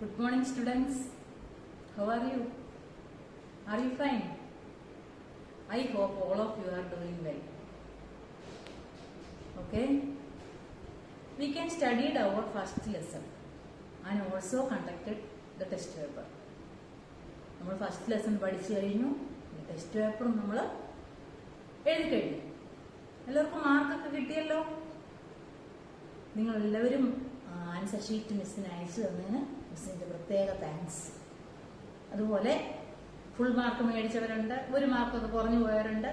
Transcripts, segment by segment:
Good morning, students. How are you? Are you fine? I hope all of you are doing well. Okay? We can study our first lesson and also conducted the test paper. നമ്മൾ first lesson പഠിച്ചു കഴിഞ്ഞു. Test പേപ്പറും നമ്മൾ എഴുതി കഴിഞ്ഞു. എല്ലാവർക്കും മാർക്കൊക്കെ കിട്ടിയല്ലോ. നിങ്ങളെല്ലാവരും ആൻസർ ഷീറ്റ് മിസ്സിന് അയച്ചു തന്നതിന് മിസ്സിൻ്റെ പ്രത്യേക താങ്ക്സ്. അതുപോലെ ഫുൾ മാർക്ക് മേടിച്ചവരുണ്ട്, ഒരു മാർക്കൊക്കെ കുറഞ്ഞു പോയവരുണ്ട്.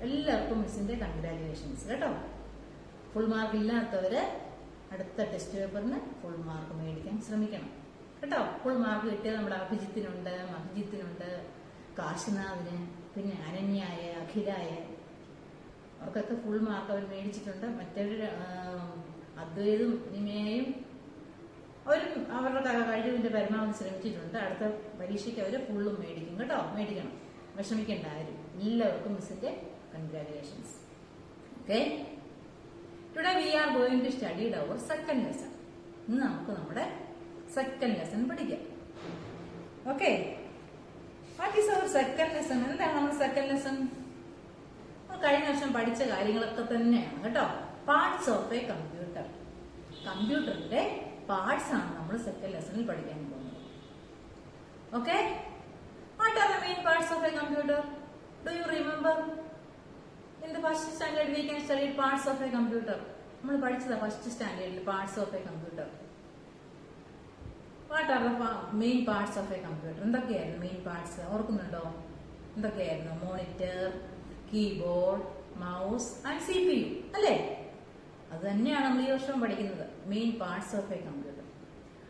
എല്ലാവർക്കും മിസ്സിൻ്റെ കൺഗ്രാജുലേഷൻസ് കേട്ടോ. ഫുൾ മാർക്ക് ഇല്ലാത്തവർ അടുത്ത ടെസ്റ്റ് പേപ്പറിന് ഫുൾ മാർക്ക് മേടിക്കാൻ ശ്രമിക്കണം കേട്ടോ. ഫുൾ മാർക്ക് കിട്ടിയത് നമ്മുടെ അഭിജിത്തിനുണ്ട്, മഹിജിത്തിനുണ്ട്, കാശിനാഥിന്, പിന്നെ അനന്യായ, അഖിലായ, അവർക്കൊക്കെ ഫുൾ മാർക്ക് അവർ മേടിച്ചിട്ടുണ്ട്. മറ്റൊരു അദ്വൈതും നിമയും അവരും അവരുടെ കഴിവിന്റെ പരമാവധി ശ്രമിച്ചിട്ടുണ്ട്. അടുത്ത പരീക്ഷയ്ക്ക് അവർ ഫുള്ളും മേടിക്കും കേട്ടോ. മേടിക്കണം, വിഷമിക്കേണ്ട ആരും. എല്ലാവർക്കും മിസ്സിന്റെ congratulations. Okay, today we are going to study our second lesson. ഇന്ന് നമുക്ക് നമ്മുടെ സെക്കൻഡ് ലെസൺ പഠിക്കാം. Okay, what is our second lesson? എന്താണ് നമ്മുടെ സെക്കൻഡ് ലെസൺ? കഴിഞ്ഞ വർഷം പഠിച്ച കാര്യങ്ങളൊക്കെ തന്നെയാണ് കേട്ടോ. Parts of a computer. കമ്പ്യൂട്ടറിന്റെ പാർട്സ് ആണ് നമ്മൾ സെക്കൻഡ് ലെസണിൽ പഠിക്കാൻ പോകുന്നത്. Okay, what are the main parts of a computer? Do you remember? In the first standard we can study parts of a computer. നമ്മൾ പഠിച്ചതാ ഫസ്റ്റ് സ്റ്റാൻഡേർഡിൽ parts of a computer. What are the main parts of a computer? എന്തൊക്കെയായിരുന്നു main parts? ഓർക്കുന്നുണ്ടോ? എന്തൊക്കെയായിരുന്നു? Monitor, keyboard, mouse and CPU അല്ലേ? അത് തന്നെയാണ് നമ്മൾ ഈ വർഷം പഠിക്കുന്നത്, main parts of a computer.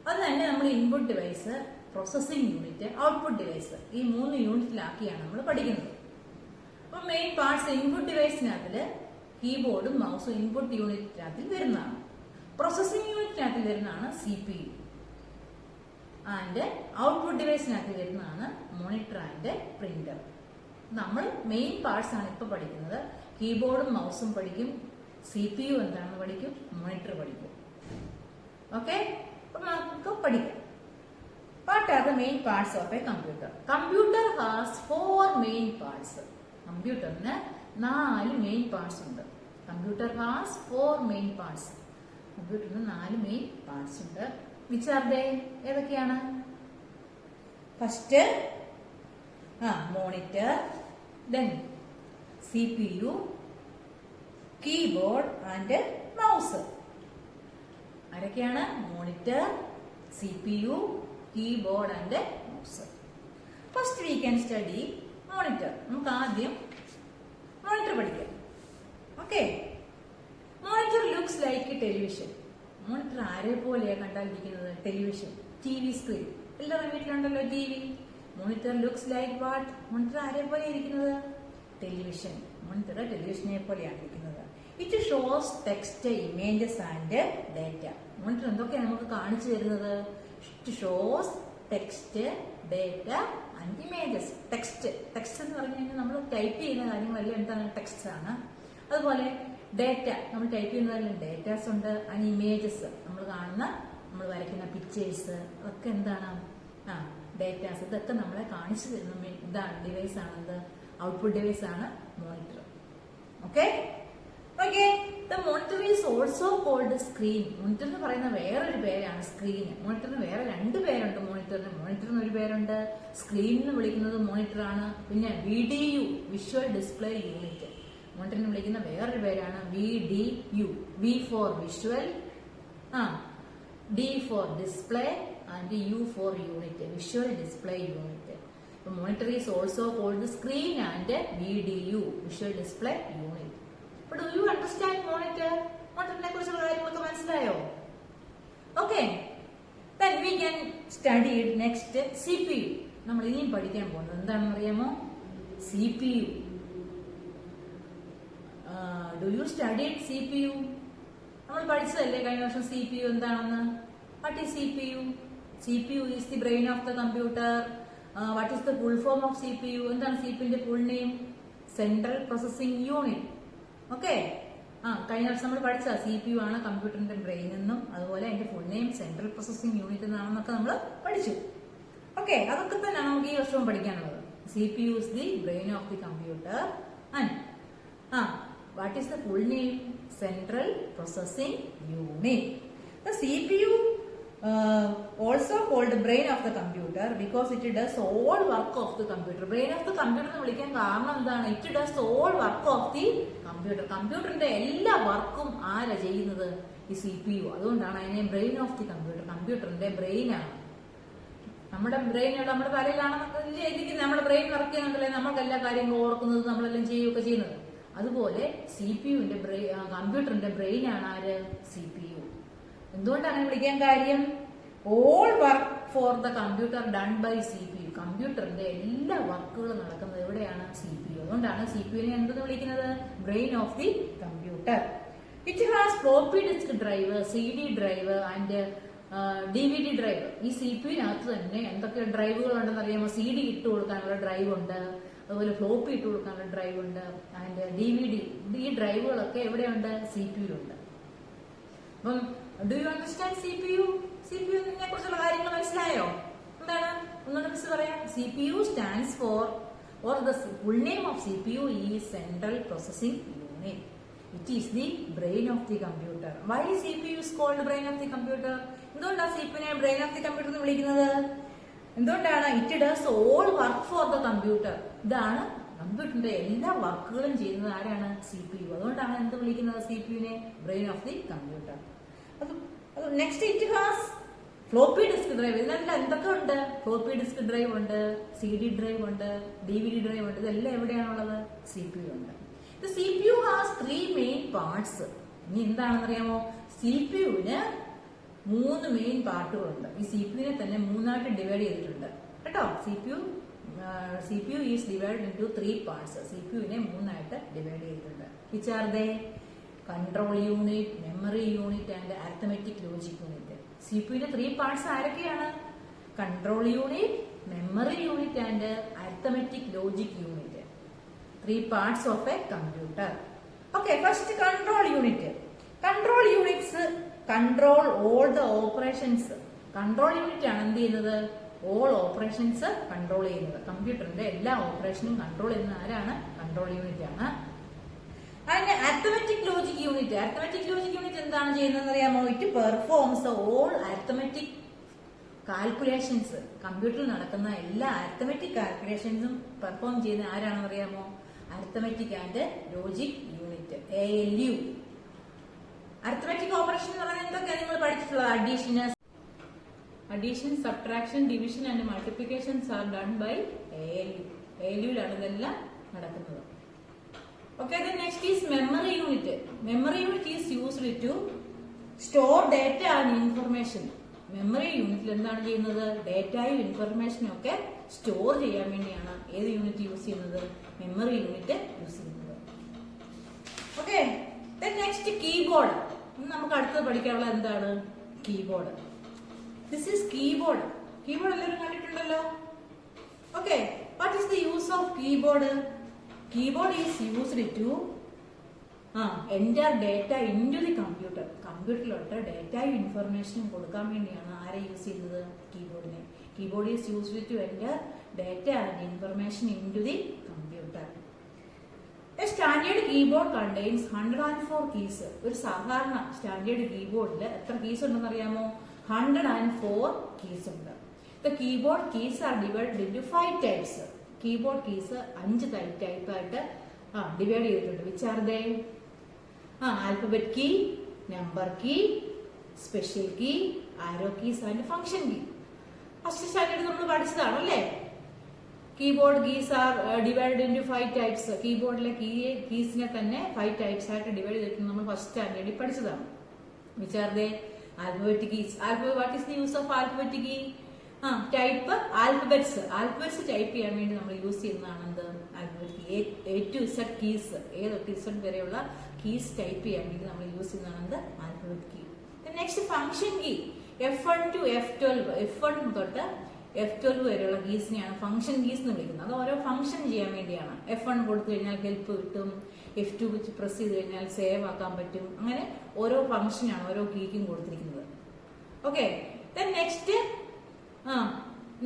അത് തന്നെ നമ്മൾ input device, processing unit, output device, ഈ 3 യൂണിറ്റിലാക്കിയാണ് നമ്മൾ പഠിക്കുന്നത്. അപ്പൊ മെയിൻ പാർട്സ് ഇൻപുട്ട് ഡിവൈസിനകത്തിൽ കീബോർഡും മൗസും ഇൻപുട്ട് യൂണിറ്റിനകത്തിൽ വരുന്നതാണ്. പ്രോസസിംഗ് യൂണിറ്റിനകത്തിൽ വരുന്നതാണ് CPU ആൻഡ് ഔട്ട്പുട്ട് ഡിവൈസിനകത്ത് വരുന്നതാണ് മോണിറ്റർ ആൻഡ് പ്രിന്റർ. നമ്മൾ മെയിൻ പാർട്സ് ആണ് ഇപ്പൊ പഠിക്കുന്നത്. കീബോർഡും മൗസും പഠിക്കും, CPU എന്താണെന്ന് പഠിക്കും, മോണിറ്റർ പഠിക്കും. ഓക്കെ, അപ്പൊ നമുക്ക് പഠിക്കാം. What are the main parts of a computer? Computer has 4 main parts. കമ്പ്യൂട്ടറിന് 4 മെയിൻ പാർട്സ് ഉണ്ട്. Computer has 4 main parts. കമ്പ്യൂട്ടറിന് 4 മെയിൻ പാർട്സ് ഉണ്ട്. Which are they? ഏതൊക്കെയാണ്? First monitor, then CPU, keyboard and mouse. ആരൊക്കെയാണ്? Monitor, CPU, keyboard and mouse. First we can study monitor. നമുക്ക് ആദ്യം monitor പഠിക്കാം. Okay, monitor looks like television. Monitor ആരെ പോലെയാണ് കണ്ടാലിരിക്കുന്നത്? Television, TV screen. എല്ലാവരും വീട്ടിലുണ്ടല്ലോ TV. Monitor looks like what? Monitor ആരെ പോലെ ഇരിക്കുന്നത്? ടെലിവിഷൻ. മോണിറ്റർ ടെലിവിഷനെ പോലെയാണ് ഇരിക്കുന്നത്. It shows text, images and data. Monitor എന്തൊക്കെയാണ് നമുക്ക് കാണിച്ചു തരുന്നത്? It shows text, data and images. Text എന്ന് പറഞ്ഞു കഴിഞ്ഞാൽ നമ്മൾ ടൈപ്പ് ചെയ്യുന്ന കാര്യങ്ങളെല്ലാം എന്താണ്? ടെക്സ്റ്റ് ആണ്. അതുപോലെ ഡേറ്റ, നമ്മൾ ടൈപ്പ് ചെയ്യുന്നതെല്ലാം ഡേറ്റാസ് ഉണ്ട്. ആൻഡ് ഇമേജസ്, നമ്മൾ കാണുന്ന, നമ്മൾ വരയ്ക്കുന്ന പിക്ചേഴ്സ്, അതൊക്കെ എന്താണ്? ഡേറ്റാസ്. ഇതൊക്കെ നമ്മളെ കാണിച്ചു തരുന്ന ഇതാണ് ഡിവൈസ് ആണെന്ത്? ഔട്ട്പുട്ട് ഡിവൈസ് ആണ് monitor. Okay, okay. The monitor is also called screen. Monitor എന്ന് പറയുന്ന വേറൊരു പേരാണ് സ്ക്രീൻ. മോണിറ്ററിന് വേറെ 2 പേരുണ്ട്. മോണിറ്ററിന് ഒരു പേരുണ്ട്. സ്ക്രീൻ എന്ന് വിളിക്കുന്നത് മോണിറ്റർ ആണ്. പിന്നെ VDU, വിഷ്വൽ ഡിസ്പ്ലേ യൂണിറ്റ്. മോണിറ്ററിന് വിളിക്കുന്ന വേറൊരു പേരാണ് VDU. V for visual, D for display and U for unit, visual display unit. Monitor is also called screen and VDU, visual display unit. Do you understand monitor? മോണിറ്ററിനെ കുറിച്ചുള്ള കാര്യങ്ങളൊക്കെ മനസ്സിലായോ? Okay, then we can study next CPU. നമ്മൾ ഇനിയും പഠിക്കാൻ പോകുന്നത് എന്താണെന്ന് അറിയാമോ? CPU. Do you study CPU? നമ്മൾ പഠിച്ചതല്ലേ കഴിഞ്ഞ വർഷം CPU എന്താണെന്ന്? What is CPU? CPU is the brain of the computer. What is the full form of CPU? എന്താണ് CPU ന്റെ full name? Central processing unit. Okay, കഴിഞ്ഞ വർഷം നമ്മൾ പഠിച്ച CPU ആണ് കമ്പ്യൂട്ടറിന്റെ ബ്രെയിൻ എന്നും അതുപോലെ അതിന്റെ full name central processing unit എന്നാണെന്നൊക്കെ നമ്മൾ പഠിച്ചു. ഓക്കെ, അതൊക്കെ തന്നെ നമുക്ക് ഈ വർഷവും പഠിക്കാനുള്ളത്. CPU is the brain of the computer and what is the full name? Central processing unit. The CPU also called the brain of the computer because it does all work of the computer. Brain of the computer എന്ന് വിളിക്കാൻ കാരണം എന്താണ്? It does all work of the computer. കമ്പ്യൂട്ടറിന്റെ എല്ലാ വർക്കും ആരാ ചെയ്യുന്നത്? ഈ CPU. അതുകൊണ്ടാണ് അതിനെ ബ്രെയിൻ ഓഫ് ദി കമ്പ്യൂട്ടർ. കമ്പ്യൂട്ടറിന്റെ ബ്രെയിൻ ആണ്. നമ്മുടെ ബ്രെയിൻ നമ്മുടെ തലയിലാണെന്നൊക്കെ ചെയ്തിരിക്കുന്നത്. നമ്മുടെ ബ്രെയിൻ വർക്ക് ചെയ്യുന്നുണ്ടല്ലേ നമ്മൾക്ക് എല്ലാ കാര്യങ്ങളും ഓർക്കുന്നത്, നമ്മളെല്ലാം ചെയ്യുകയൊക്കെ ചെയ്യുന്നത്. അതുപോലെ CPUവിന്റെ കമ്പ്യൂട്ടറിന്റെ ബ്രെയിൻ ആണ് ആര്? CPU. എന്തുകൊണ്ടാണ് വിളിക്കാൻ കാര്യം? All work for the computer done by CPU. കമ്പ്യൂട്ടറിന്റെ എല്ലാ വർക്കുകളും നടക്കുന്നത് എവിടെയാണ്? CPU. അതുകൊണ്ടാണ് CPUവിനെ എന്തെന്ന് വിളിക്കുന്നത്? Brain of the computer. It has floppy disk drive, CD drive and DVD drive. ഈ CPUവിനകത്ത് തന്നെ എന്തൊക്കെ ഡ്രൈവുകൾ ഉണ്ടെന്ന് അറിയാമോ? CD ഇട്ട് കൊടുക്കാനുള്ള ഡ്രൈവ് ഉണ്ട്, അതുപോലെ ഫ്ലോപ്പി ഇട്ട് കൊടുക്കാനുള്ള ഡ്രൈവ് ഉണ്ട്, ആൻഡ് DVD. ഈ ഡ്രൈവുകളൊക്കെ എവിടെയുണ്ട്? CPUവിലുണ്ട്. അപ്പം ഡു യു അണ്ടർസ്റ്റാൻഡ് CPU? CPUവിനെ കുറിച്ചുള്ള കാര്യങ്ങൾ മനസ്സിലായോ? എന്താണ് ഒന്നുകൂടെ മിസ് പറയാം. CPU stands for or the full name of CPU is Central Processing Unit. It is the brain of the computer. Why CPU is called brain of the computer? എന്തുകൊണ്ടാണ് CPUവിനെ brain of the computer എന്ന് വിളിക്കുന്നത്? എന്തുകൊണ്ടാണ്? It does all work for the computer. ഇതാണ് കമ്പ്യൂട്ടറിന്റെ എല്ലാ വർക്കുകളും ചെയ്യുന്നത് ആരാണ്? CPU. അതുകൊണ്ടാണ് എന്ത് വിളിക്കുന്നത്? CPUവിനെ brain of the computer. Next it has floppy disk drive. ഇതിനെല്ലാം എന്തൊക്കെ ഉണ്ട്? ഫ്ലോപ്പി ഡിസ്ക് ഡ്രൈവ് ഉണ്ട്, CD ഡ്രൈവ് ഉണ്ട്, DVD ഡ്രൈവ് ഉണ്ട്. ഇതെല്ലാം എവിടെയാണുള്ളത്? CPU ഉണ്ട്. CPU has 3 main parts. ഇനി എന്താണെന്നറിയാമോ? CPUവിന് 3 മെയിൻ പാർട്ടുകളുണ്ട്. ഈ CPUവിനെ തന്നെ 3ആയിട്ട് ഡിവൈഡ് ചെയ്തിട്ടുണ്ട് കേട്ടോ. CPU is divide into 3 parts. CPUവിനെ 3ആയിട്ട് ഡിവൈഡ് ചെയ്തിട്ടുണ്ട്. Which are they? Control unit, memory unit and arithmetic logic unit. CPUവിന്റെ 3 parts ആരൊക്കെയാണ്? Control unit, memory unit and arithmetic logic unit. 3 parts of a computer. Okay, first control unit. Control units control all the operations. Control unit ആണ് എന്ത് ചെയ്യുന്നത്? All operations control ചെയ്യുന്നത്. കമ്പ്യൂട്ടറിന്റെ എല്ലാ ഓപ്പറേഷനും control ചെയ്യുന്ന ആരാണ്? Control unit ആണ്. അതിന്റെ arithmetic logic unit. Arithmetic logic unit എന്താണ് ചെയ്യുന്നത് അറിയാമോ? It performs all arithmetic calculations. കമ്പ്യൂട്ടറിൽ നടക്കുന്ന എല്ലാ അരിത്തമെറ്റിക് കാൽക്കുലേഷൻസും പെർഫോം ചെയ്യുന്ന ആരാണെന്ന് അറിയാമോ? Arithmetic and logic unit, ALU. അരിത്തമെറ്റിക് ഓപ്പറേഷൻ എന്ന് പറഞ്ഞാൽ എന്തൊക്കെയാണ് നിങ്ങൾ പഠിച്ചിട്ടുള്ളത്? Addition, subtraction, division and multiplications are done by ALU. ALUയിലാണ് ഇതെല്ലാം നടക്കുന്നത്. Okay, the next is memory unit. Memory unit is used to store data and information. Memory യൂണിറ്റിൽ എന്താണ് ചെയ്യുന്നത്? ഡേറ്റയും ഇൻഫർമേഷനും ഒക്കെ സ്റ്റോർ ചെയ്യാൻ വേണ്ടിയാണ് ഏത് യൂണിറ്റ് യൂസ് ചെയ്യുന്നത്? മെമ്മറി യൂണിറ്റ് യൂസ് ചെയ്യുന്നത്. Okay, next keyboard. നമുക്ക് അടുത്തത് പഠിക്കാനുള്ള എന്താണ്? Keyboard. This is keyboard. Keyboard എല്ലാവരും കണ്ടിട്ടുണ്ടല്ലോ. Okay, what is the use of keyboard? Keyboard is used to enter data into the computer. കമ്പ്യൂട്ടറിലോട്ട് ഡേറ്റയും ഇൻഫർമേഷനും കൊടുക്കാൻ വേണ്ടിയാണ് ആരെ യൂസ് ചെയ്യുന്നത്? കീബോർഡിനെ. Keyboard is used to enter data and information into the computer. A standard keyboard contains 104 keys. ഒരു സാധാരണ സ്റ്റാൻഡേർഡ് കീബോർഡിൽ എത്ര കീസ് ഉണ്ടെന്ന് അറിയാമോ? 104 കീസ് ഉണ്ട്. The keyboard keys are divided into 5 types. Keyboard keys 5 ടൈപ്പായിട്ട് ഡിവൈഡ് ചെയ്തിട്ടുണ്ട്. Which are they? Alphabet key, number key, special key, arrow keys and function key. First standard നമ്മൾ പഠിച്ചതാണ് അല്ലേ? Keyboard keys are divided into 5 types. കീബോർഡിലെ കീസിനെ തന്നെ 5 types ആയിട്ട് divide ചെയ്തിട്ട് നമ്മൾ ഫസ്റ്റ് സ്റ്റാൻഡേർഡിൽ പഠിച്ചതാണ്. Which are they? Alphabet keys. What is the use of alphabet key? Type alphabets. Alphabets type ചെയ്യാൻ വേണ്ടി നമ്മൾ യൂസ് ചെയ്യുന്നതാണ് എന്ത്? Alphabet key. A to Z keys, A തൊട്ട് Z വരെയുള്ള കീസ് ടൈപ്പ് ചെയ്യാൻ വേണ്ടി നമ്മൾ യൂസ് ചെയ്യുന്നതാണ് എന്ത്? Alphabet key. Next function key. F1 to F12. F1 തൊട്ട് F12 വരെയുള്ള കീസിനെയാണ് ഫംഗ്ഷൻ കീസ് എന്ന് വിളിക്കുന്നത്. അത് ഓരോ ഫംഗ്ഷൻ ചെയ്യാൻ വേണ്ടിയാണ്. F1 കൊടുത്തു കഴിഞ്ഞാൽ ഹെൽപ്പ് കിട്ടും, F2 വെച്ച് പ്രസ് ചെയ്ത് കഴിഞ്ഞാൽ സേവ് ആക്കാൻ പറ്റും. അങ്ങനെ ഓരോ ഫംഗ്ഷനാണ് ഓരോ കീക്കും കൊടുത്തിരിക്കുന്നത്. Okay, next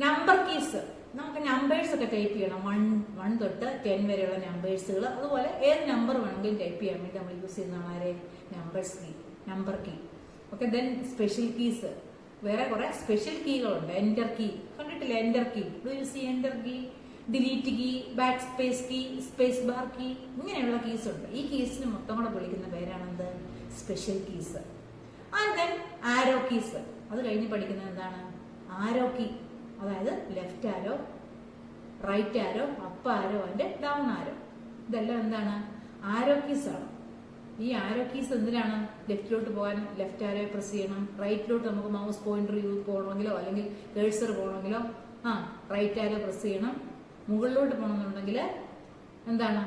number keys. നമുക്ക് നമ്പേഴ്സ് ഒക്കെ ടൈപ്പ് ചെയ്യണം. 1 തൊട്ട് 10 വരെയുള്ള നമ്പേഴ്സുകൾ, അതുപോലെ ഏത് നമ്പർ വേണമെങ്കിലും ടൈപ്പ് ചെയ്യാൻ വേണ്ടി നമ്മൾ യൂസ് ചെയ്യുന്നതാണ് ആരെ? Number key. Okay, special keys. വേറെ കുറെ സ്പെഷ്യൽ കീകളുണ്ട്. എന്റർ കീ കണ്ടിട്ടില്ല? Enter key, do you see enter key, delete key, back space key, space bar key, ഇങ്ങനെയുള്ള കീസ് ഉണ്ട്. ഈ കീസിന് മൊത്തം കൂടെ വിളിക്കുന്ന പേരാണെന്ത്? Special keys. And then arrow keys. അത് കഴിഞ്ഞ് പഠിക്കുന്നത് എന്താണ്? ആരോ കീ, അതായത് left arrow, right arrow, up arrow and down arrow. ഇതെല്ലാം എന്താണ്? ആരോ കീസ് ആണ്. ഈ ആരോ കീസ് എന്തിനാണ്? ലെഫ്റ്റിലോട്ട് പോകാൻ ലെഫ്റ്റ് ആരോ പ്രസ് ചെയ്യണം, റൈറ്റിലോട്ട് നമുക്ക് മൗസ് പോയിന്റർ പോകണമെങ്കിലോ അല്ലെങ്കിൽ കേഴ്സർ പോകണമെങ്കിലോ റൈറ്റ് ആരോ പ്രസ് ചെയ്യണം. മുകളിലോട്ട് പോകണമെന്നുണ്ടെങ്കിൽ എന്താണ്?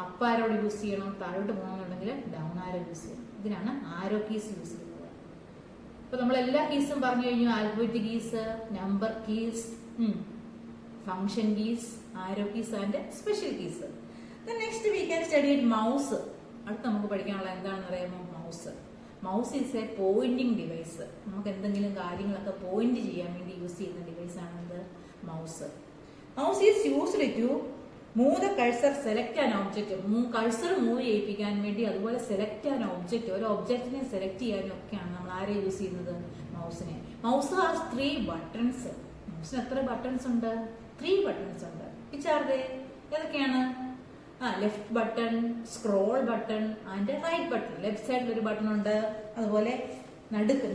അപ്പ് ആരോ യൂസ് ചെയ്യണം. താഴോട്ട് പോകണമെന്നുണ്ടെങ്കിൽ ഡൗൺ ആരോ യൂസ് ചെയ്യണം. ഇതിനാണ് ആരോ കീസ് യൂസ് ചെയ്യുന്നത്. അപ്പൊ നമ്മൾ എല്ലാ കീസും പറഞ്ഞു കഴിഞ്ഞു. Alphabet keys, number keys, function keys, arrow keys and special keys. Next we can study mouse. അടുത്ത് നമുക്ക് പഠിക്കാനുള്ള എന്താണെന്ന് അറിയാമോ? Mouse is A Poynting device. നമുക്ക് എന്തെങ്കിലും കാര്യങ്ങളൊക്കെ പോയിന്റ് ചെയ്യാൻ വേണ്ടി യൂസ് ചെയ്യുന്ന ഡിവൈസ് ആണ് എന്ത്? Mouse. Mouse is used to move the cursor, select an object. Cursor move ചെയ്യിപ്പിക്കാൻ വേണ്ടി, അതുപോലെ സെലക്ട് ആൻ ഒബ്ജക്റ്റ്, ഒരു ഒബ്ജക്റ്റിനെ സെലക്ട് ചെയ്യാനും ഒക്കെയാണ് നമ്മൾ ആരെ യൂസ് ചെയ്യുന്നത്? മൗസിനെ. Mouse has 3 buttons. മൗസിന് എത്ര ബട്ടൺസ് ഉണ്ട്? 3 ബട്ടൺസ് ഉണ്ട്. ഏതൊക്കെയാണ്? Left button, scroll button and right button. Left സൈഡിൽ ഒരു ബട്ടൺ ഉണ്ട്, അതുപോലെ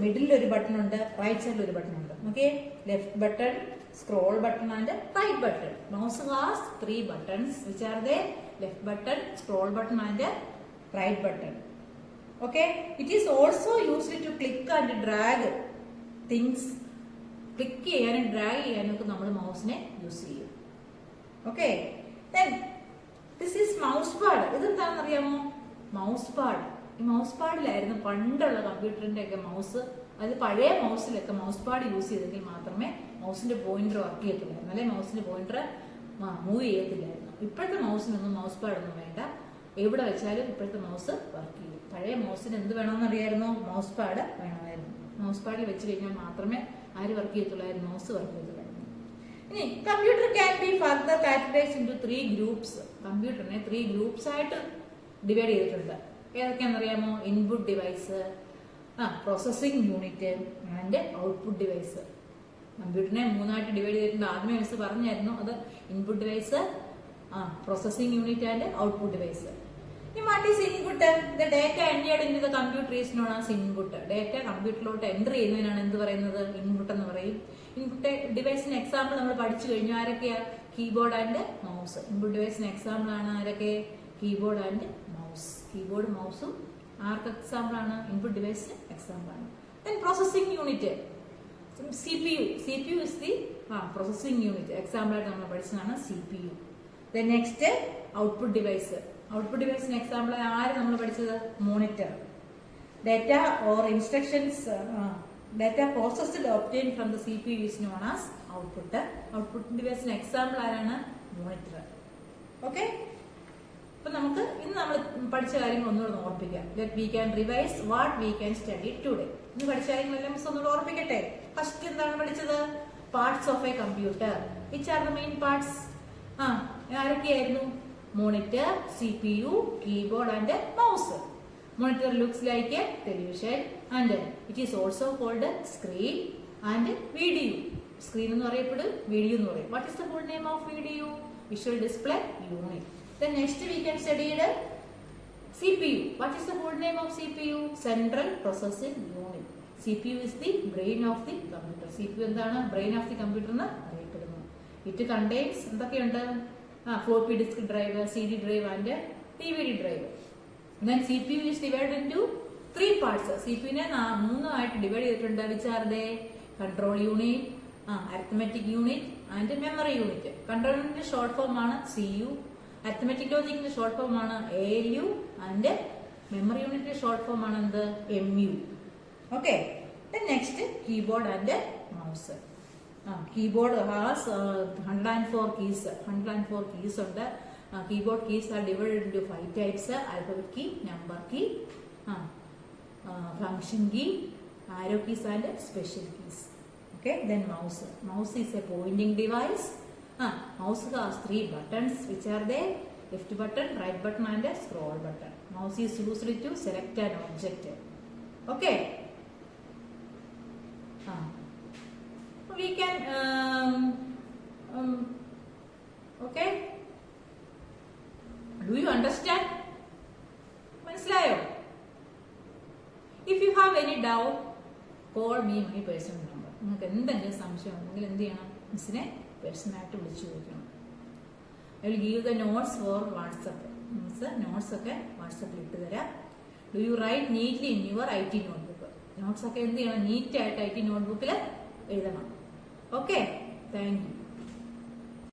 മിഡിൽ ഒരു ബട്ടൺ ഉണ്ട്, റൈറ്റ് സൈഡിൽ ഒരു ബട്ടൺ ഉണ്ട്. Okay, left button, scroll button and right button. Mouse has 3 buttons, which are the left button, scroll button and right button. Okay, it is also used to click and drag things. Click ചെയ്യാനും drag ചെയ്യാനും ഒക്കെ നമ്മൾ മൗസിനെ use ചെയ്യും. Okay, this is mouse pad. ഇതെന്താണെന്ന് അറിയാമോ? Mouse pad. ഈ mouse പാഡിലായിരുന്നു പണ്ടുള്ള കമ്പ്യൂട്ടറിന്റെ ഒക്കെ മൗസ്. അത് പഴയ മൗസിലൊക്കെ മൗസ് പാഡ് യൂസ് ചെയ്തെങ്കിൽ മാത്രമേ മൗസിന്റെ പോയിന്റർ വർക്ക് ചെയ്യത്തില്ലായിരുന്നു, അല്ലെ മൗസിന്റെ പോയിന്റർ മൂവ് ചെയ്യത്തില്ലായിരുന്നു. ഇപ്പോഴത്തെ മൗസിനൊന്നും മൗസ് പാഡ് ഒന്നും വേണ്ട, എവിടെ വെച്ചാലും ഇപ്പോഴത്തെ മൗസ് വർക്ക് ചെയ്യും. പഴയ മൗസിന് എന്ത് വേണമെന്ന് അറിയാമായിരുന്നു? മൗസ് പാഡ് വേണമായിരുന്നു. മൗസ് പാഡിൽ വെച്ച് കഴിഞ്ഞാൽ മാത്രമേ ആര് വർക്ക് ചെയ്യത്തുള്ളായിരുന്നു? മൗസ് വർക്ക് ചെയ്യത്തുള്ളായിരുന്നു. ഇനി computer can be further categorized into 3 groups. കമ്പ്യൂട്ടറിനെ 3 ഗ്രൂപ്പ്സ് ആയിട്ട് ഡിവൈഡ് ചെയ്തിട്ടുണ്ട്. ഏതൊക്കെയാണെന്നറിയാമോ? Input device, processing unit and output device. കമ്പ്യൂട്ടറിനെ 3 ആയിട്ട് ഡിവൈഡ് ചെയ്തിട്ടുണ്ട്. ആദ്യമേ മിസ് പറഞ്ഞായിരുന്നു. അത് input device, processing unit and output device. What is input? The data entered in the computer is known as input. Data കമ്പ്യൂട്ടറിലോട്ട് enter ചെയ്യുന്നതിനാണ് എന്ത് പറയുന്നത്? Input എന്ന് പറയും. ഇൻപുട്ട് ഡിവൈസിന് എക്സാമ്പിൾ നമ്മൾ പഠിച്ചു കഴിഞ്ഞു. ആരൊക്കെയാ? Keyboard and mouse. ഇൻപുട്ട് ഡിവൈസിന് എക്സാമ്പിൾ ആണ് ആരൊക്കെ? Keyboard and mouse. കീബോർഡ് മൗസും ആർക്ക് എക്സാമ്പിൾ ആണ്? ഇൻപുട്ട് ഡിവൈസിന് എക്സാമ്പിൾ ആണ്. Then processing unit, CPU. CPU is the processing unit. Example ആയിട്ട് നമ്മൾ പഠിച്ചതാണ് CPU. Then next output device. Output device ന് example ആര് നമ്മൾ പഠിച്ചത്? Monitor. Data or instructions, data processed obtained from the CPU is known as output. Output device ന് example ആരാണ്? Monitor. Okay, അപ്പൊ നമുക്ക് ഇന്ന് നമ്മൾ പഠിച്ച കാര്യങ്ങൾ ഒന്നുകൂടെ ഓർപ്പിക്കാം. That we can revise what we can study today. ഇന്ന് പഠിച്ച കാര്യങ്ങളെല്ലാം ഒന്നുകൂടെ ഓർപ്പിക്കട്ടെ. ഫസ്റ്റ് എന്താണ് പഠിച്ചത്? Parts of a computer. Which are the main parts? ആരൊക്കെയായിരുന്നു? Monitor, CPU, keyboard and mouse. Monitor looks like a television and it is also called screen and video. Screen എന്ന് പറയപ്പെടും, video എന്ന് പറയും. What is the full name of video? Visual display unit. Then next we can study the CPU. What is the full name of CPU? Central Processing Unit. CPU is the brain of the computer. CPU എന്താണ്? Brain of the computer എന്ന് അറിയപ്പെടുന്നു. It contains എന്തൊക്കെയുണ്ട്? Floppy disk drive, CD drive and DVD drive. Then CPU is divided into 3 parts. CPU നെ 3 ആയിട്ട് divide ചെയ്തിട്ടുണ്ട്. Which are they? Control unit, arithmetic unit and memory unit. Control unit short form ആണ് CU. Arithmetic ലോജിക്കിന്റെ short form ആണ് ALU and memory യൂണിറ്റിന്റെ short form ആണ് എന്ത്? MU. Okay, next keyboard and mouse. Keyboard has 104 keys. 104 keys ഉണ്ട്. Keyboard keys are divided into 5 types: alphabet key, number key, function key, arrow keys and special keys. Okay, then mouse. Mouse is a pointing device. Mouse has 3 buttons which are there: left button, right button and a scroll button. Mouse is used to select an object. Okay. We can okay. Do you understand? മനസ്സിലായോ? If you have any doubt, call me my personal number. നിങ്ങൾക്ക് എന്തെങ്കിലും സംശയം ഉണ്ടെങ്കിൽ എന്ത് ചെയ്യണം? മിസ്സിനെ പേഴ്സണലായിട്ട് വിളിച്ചു ചോദിക്കണം. I will give the notes for WhatsApp. Miss notes ഒക്കെ വാട്സപ്പിൽ ഇട്ട് തരാം. Do you write neatly in your IT notebook? Notes ഒക്കെ എന്ത് ചെയ്യണം? നീറ്റായിട്ട് IT നോട്ട്ബുക്കിൽ എഴുതണം. Okay, thank you.